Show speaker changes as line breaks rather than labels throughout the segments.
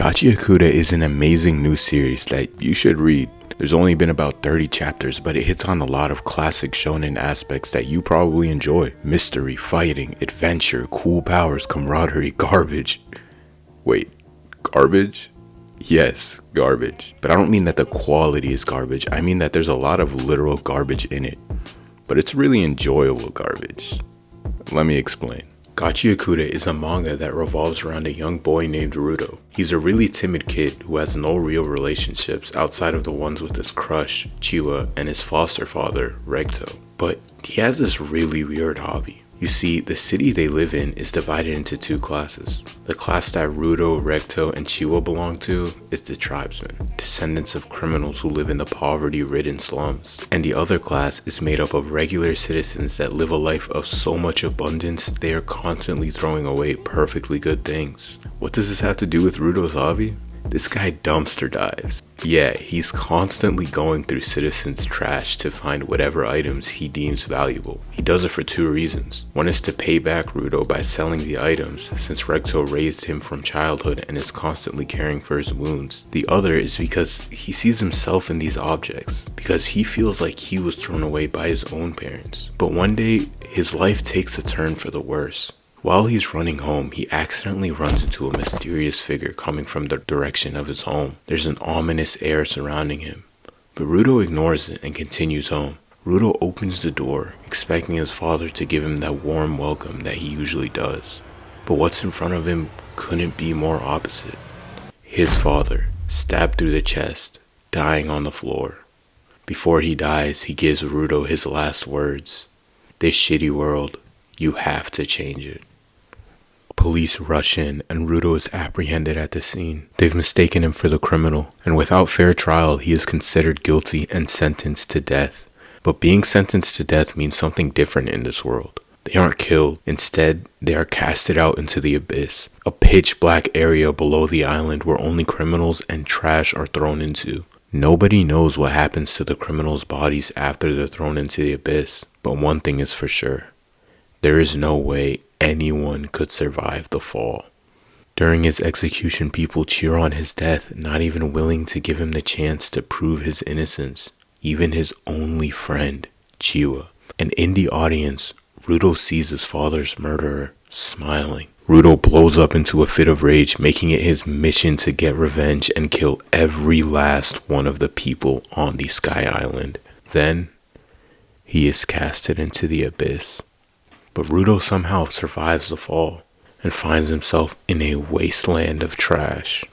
Gachi Akuda is an amazing new series that you should read. There's only been about 30 chapters, but it hits on a lot of classic shonen aspects that you probably enjoy. Mystery, fighting, adventure, cool powers, camaraderie, garbage. Wait, garbage? Yes, garbage. But I don't mean that the quality is garbage, I mean that there's a lot of literal garbage in it. But it's really enjoyable garbage. Let me explain. Gachi Akuda is a manga that revolves around a young boy named Ruto. He's a really timid kid who has no real relationships outside of the ones with his crush, Chiwa, and his foster father, Recto. But he has this really weird hobby. You see, the city they live in is divided into two classes. The class that Ruto, Recto, and Chiwa belong to is the tribesmen, descendants of criminals who live in the poverty-ridden slums. And the other class is made up of regular citizens that live a life of so much abundance they are constantly throwing away perfectly good things. What does this have to do with Ruto's hobby? This guy dumpster dives. Yeah, he's constantly going through citizens' trash to find whatever items he deems valuable. He does it for two reasons. One is to pay back Ruto by selling the items, since Recto raised him from childhood and is constantly caring for his wounds. The other is because he sees himself in these objects, because he feels like he was thrown away by his own parents. But one day, his life takes a turn for the worse. While he's running home, he accidentally runs into a mysterious figure coming from the direction of his home. There's an ominous air surrounding him, but Ruto ignores it and continues home. Ruto opens the door, expecting his father to give him that warm welcome that he usually does. But what's in front of him couldn't be more opposite. His father, stabbed through the chest, dying on the floor. Before he dies, he gives Ruto his last words. "This shitty world, you have to change it." Police rush in and Ruto is apprehended at the scene. They've mistaken him for the criminal, and without fair trial he is considered guilty and sentenced to death. But being sentenced to death means something different in this world. They aren't killed. Instead, they are casted out into the abyss, a pitch black area below the island where only criminals and trash are thrown into. Nobody knows what happens to the criminals' bodies after they're thrown into the abyss, but one thing is for sure. There is no way anyone could survive the fall. During his execution, people cheer on his death, not even willing to give him the chance to prove his innocence. Even his only friend, Chiwa. And in the audience, Ruto sees his father's murderer, smiling. Ruto blows up into a fit of rage, making it his mission to get revenge and kill every last one of the people on the Sky Island. Then, he is casted into the abyss. But Ruto somehow survives the fall and finds himself in a wasteland of trash.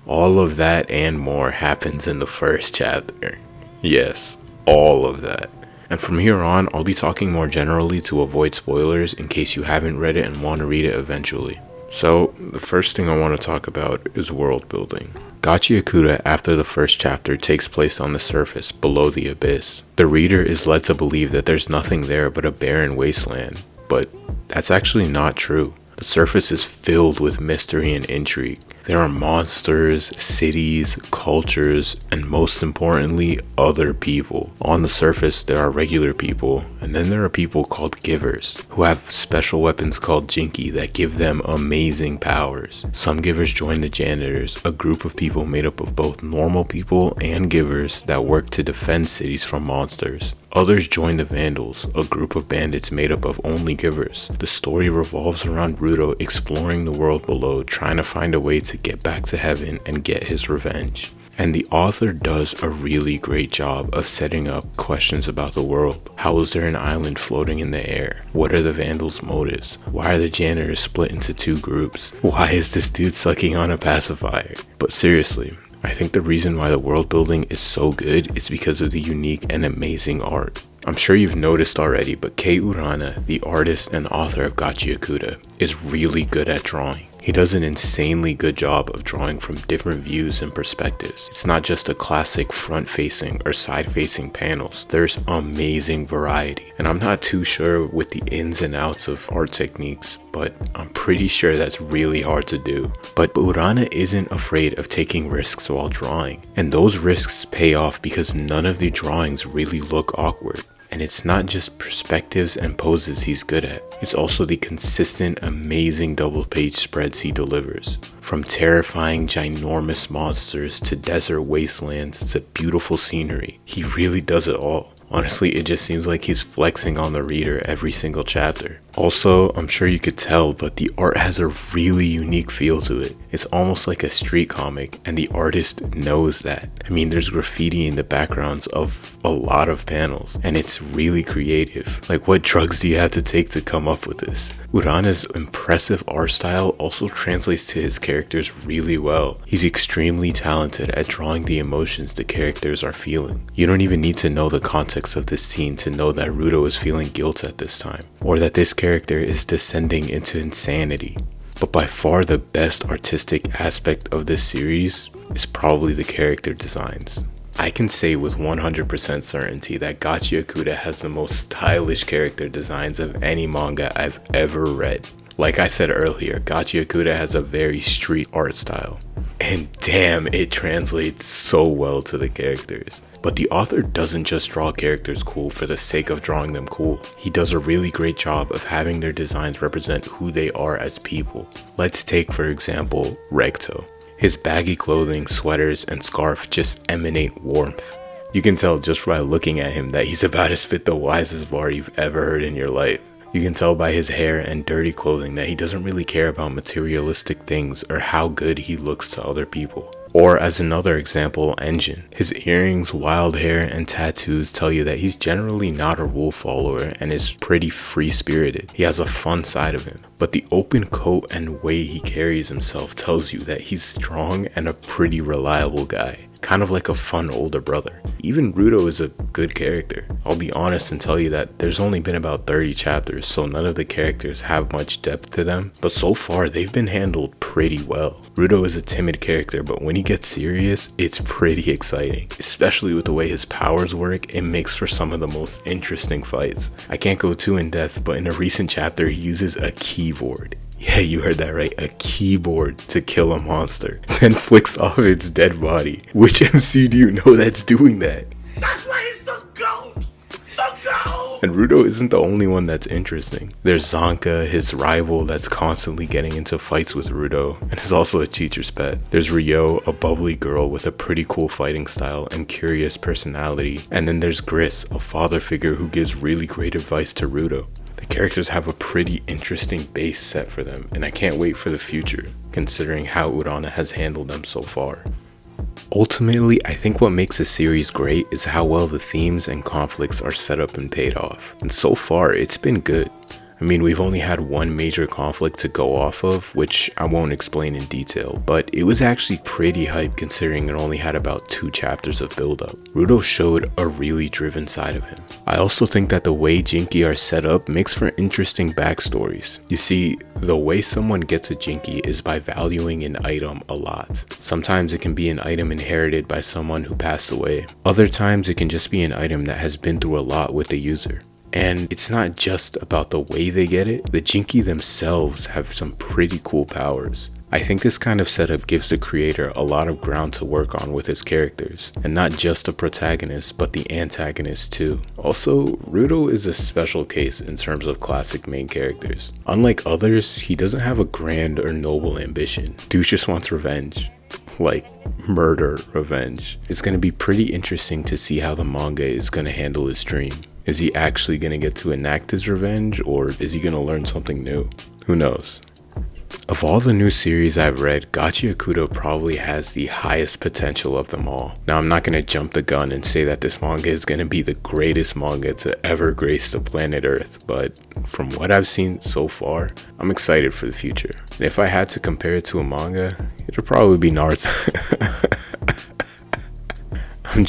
All of that and more happens in the first chapter. Yes, all of that. And from here on, I'll be talking more generally to avoid spoilers in case you haven't read it and want to read it eventually. So, the first thing I want to talk about is world building. Gachi Akuda, after the first chapter, takes place on the surface, below the abyss. The reader is led to believe that there's nothing there but a barren wasteland, but that's actually not true. The surface is filled with mystery and intrigue. There are monsters, cities, cultures, and most importantly, other people. On the surface, there are regular people, and then there are people called givers, who have special weapons called Jinki that give them amazing powers. Some givers join the janitors, a group of people made up of both normal people and givers that work to defend cities from monsters. Others join the Vandals, a group of bandits made up of only givers. The story revolves around Ruto exploring the world below, trying to find a way to get back to heaven and get his revenge. And the author does a really great job of setting up questions about the world. How is there an island floating in the air? What are the Vandals' motives? Why are the janitors split into two groups? Why is this dude sucking on a pacifier? But seriously, I think the reason why the world building is so good is because of the unique and amazing art. I'm sure you've noticed already, but Kei Urana, the artist and author of Gachi Akuda, is really good at drawing. He does an insanely good job of drawing from different views and perspectives. It's not just a classic front-facing or side-facing panels. There's amazing variety. And I'm not too sure with the ins and outs of art techniques, but I'm pretty sure that's really hard to do. But Urana isn't afraid of taking risks while drawing. And those risks pay off because none of the drawings really look awkward. And it's not just perspectives and poses he's good at, it's also the consistent, amazing double page spreads he delivers. From terrifying, ginormous monsters to desert wastelands to beautiful scenery, he really does it all. Honestly, it just seems like he's flexing on the reader every single chapter. Also, I'm sure you could tell, but the art has a really unique feel to it. It's almost like a street comic, and the artist knows that. I mean, there's graffiti in the backgrounds of a lot of panels, and it's really creative. Like, what drugs do you have to take to come up with this? Urana's impressive art style also translates to his characters really well. He's extremely talented at drawing the emotions the characters are feeling. You don't even need to know the context of this scene to know that Ruto is feeling guilt at this time, or that this character is descending into insanity. But by far the best artistic aspect of this series is probably the character designs. I can say with 100% certainty that Gachi Akuda has the most stylish character designs of any manga I've ever read. Like I said earlier, Gachi Akuda has a very street art style. And damn, it translates so well to the characters. But the author doesn't just draw characters cool for the sake of drawing them cool. He does a really great job of having their designs represent who they are as people. Let's take, for example, Recto. His baggy clothing, sweaters, and scarf just emanate warmth. You can tell just by looking at him that he's about to spit the wisest bar you've ever heard in your life. You can tell by his hair and dirty clothing that he doesn't really care about materialistic things or how good he looks to other people. Or as another example, Engine. His earrings, wild hair, and tattoos tell you that he's generally not a rule follower and is pretty free-spirited. He has a fun side of him. But the open coat and way he carries himself tells you that he's strong and a pretty reliable guy. Kind of like a fun older brother. Even Ruto is a good character. I'll be honest and tell you that there's only been about 30 chapters, so none of the characters have much depth to them, but so far they've been handled pretty well. Ruto is a timid character, but when he gets serious, it's pretty exciting. Especially with the way his powers work, it makes for some of the most interesting fights. I can't go too in depth, but in a recent chapter he uses a keyboard. Yeah, you heard that right, a keyboard to kill a monster, then flicks off its dead body. Which MC do you know that's doing that?
That's why he's the GOAT! The GOAT!
And Ruto isn't the only one that's interesting. There's Zanka, his rival that's constantly getting into fights with Ruto, and is also a teacher's pet. There's Ryo, a bubbly girl with a pretty cool fighting style and curious personality. And then there's Gris, a father figure who gives really great advice to Ruto. The characters have a pretty interesting base set for them, and I can't wait for the future, considering how Urana has handled them so far. Ultimately, I think what makes a series great is how well the themes and conflicts are set up and paid off, and so far it's been good. I mean, we've only had one major conflict to go off of, which I won't explain in detail, but it was actually pretty hype considering it only had about 2 chapters of build-up. Ruto showed a really driven side of him. I also think that the way Jinki are set up makes for interesting backstories. You see, the way someone gets a Jinki is by valuing an item a lot. Sometimes it can be an item inherited by someone who passed away. Other times it can just be an item that has been through a lot with the user. And it's not just about the way they get it, the Jinki themselves have some pretty cool powers. I think this kind of setup gives the creator a lot of ground to work on with his characters, and not just the protagonist but the antagonist too. Also, Ruto is a special case in terms of classic main characters. Unlike others, he doesn't have a grand or noble ambition. Dude just wants revenge. Like murder revenge. It's going to be pretty interesting to see how the manga is going to handle his dream. Is he actually going to get to enact his revenge, or is he going to learn something new? Who knows? Of all the new series I've read, Gachi Akuda probably has the highest potential of them all. Now, I'm not going to jump the gun and say that this manga is going to be the greatest manga to ever grace the planet Earth, but from what I've seen so far, I'm excited for the future. And if I had to compare it to a manga, it'd probably be Naruto. I'm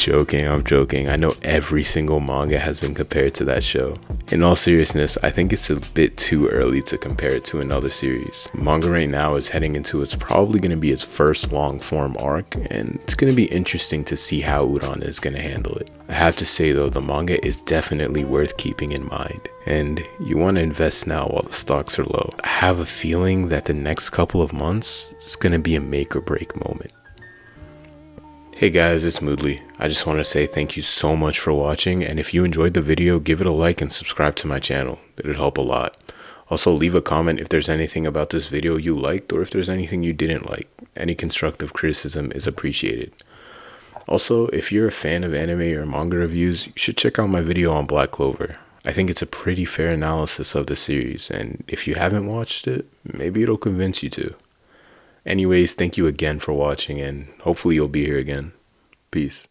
joking. I know every single manga has been compared to that show. In all seriousness, I think it's a bit too early to compare it to another series. Manga right now is heading into it's probably going to be its first long form arc, and it's going to be interesting to see how Urana is going to handle it. I have to say though, the manga is definitely worth keeping in mind, and you want to invest now while the stocks are low. I have a feeling that the next couple of months is going to be a make or break moment. Hey guys, it's Moodley. I just want to say thank you so much for watching, and if you enjoyed the video, give it a like and subscribe to my channel. It would help a lot. Also, leave a comment if there's anything about this video you liked or if there's anything you didn't like. Any constructive criticism is appreciated. Also, if you're a fan of anime or manga reviews, you should check out my video on Black Clover. I think it's a pretty fair analysis of the series, and if you haven't watched it, maybe it'll convince you to. Anyways, thank you again for watching, and hopefully you'll be here again. Peace.